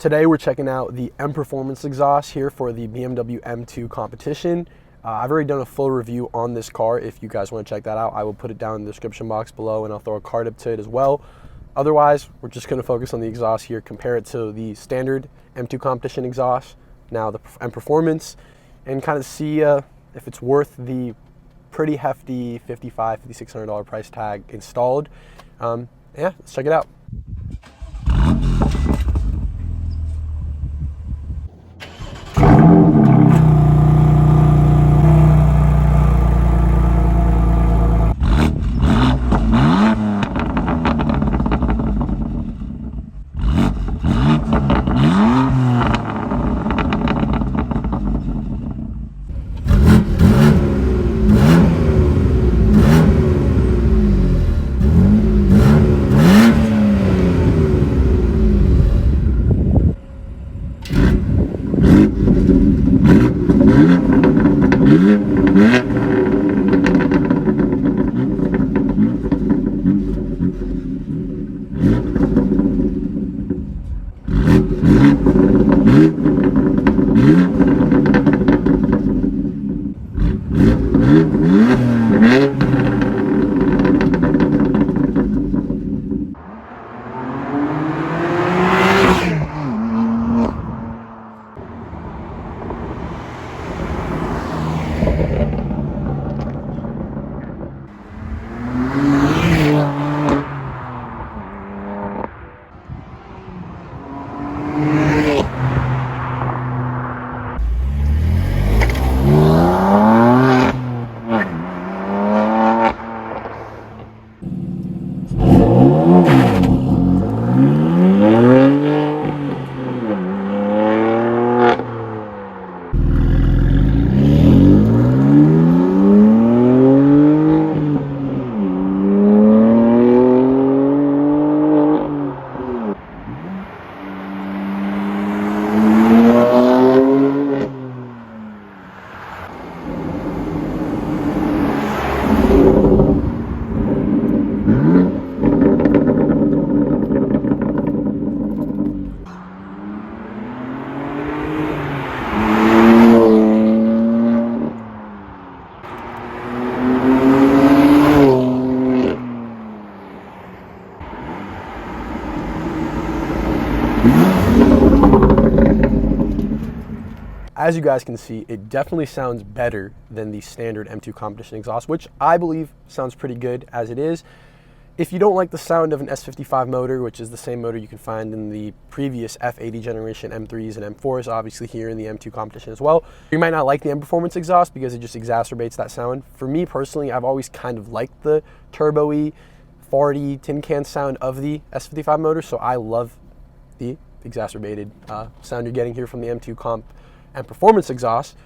Today we're checking out the M Performance exhaust here for the BMW M2 Competition. I've already done a full review on this car. If you guys want to check that out, I will put it down in the description box below, and I'll throw a card up to it as well. Otherwise, we're just going to focus on the exhaust here, compare it to the standard M2 Competition exhaust, now the M Performance, and kind of see if it's worth the pretty hefty $5,500, $5,600 price tag installed. Yeah, let's check it out. As you guys can see, it definitely sounds better than the standard M2 Competition exhaust, which I believe sounds pretty good as it is. If you don't like the sound of an S55 motor, which is the same motor you can find in the previous F80 generation M3s and M4s, obviously here in the M2 Competition as well, you might not like the M Performance exhaust because it just exacerbates that sound. For me personally, I've always kind of liked the turbo-y, farty, tin can sound of the S55 motor, so I love the exacerbated sound you're getting here from the M2 Comp and Performance exhaust.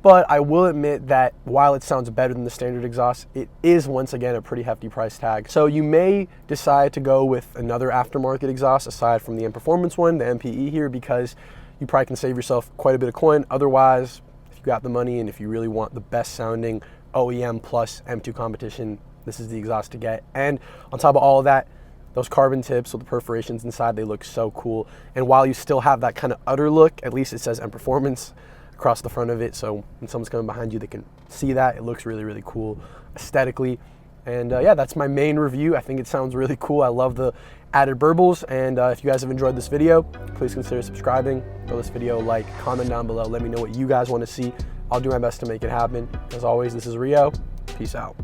But I will admit that while it sounds better than the standard exhaust, it is once again a pretty hefty price tag. So you may decide to go with another aftermarket exhaust aside from the M Performance one, the MPE here, because you probably can save yourself quite a bit of coin. Otherwise, if you got the money and if you really want the best sounding OEM plus M2 Competition, this is the exhaust to get. And on top of all of that, those carbon tips with the perforations inside, they look so cool. And while you still have that kind of utter look, at least it says M Performance across the front of it, so when someone's coming behind you, they can see that. It looks really, really cool aesthetically. And yeah, that's my main review. I think it sounds really cool. I love the added burbles. And if you guys have enjoyed this video, please consider subscribing. Throw this video a like, comment down below. Let me know what you guys want to see. I'll do my best to make it happen. As always, this is Rio. Peace out.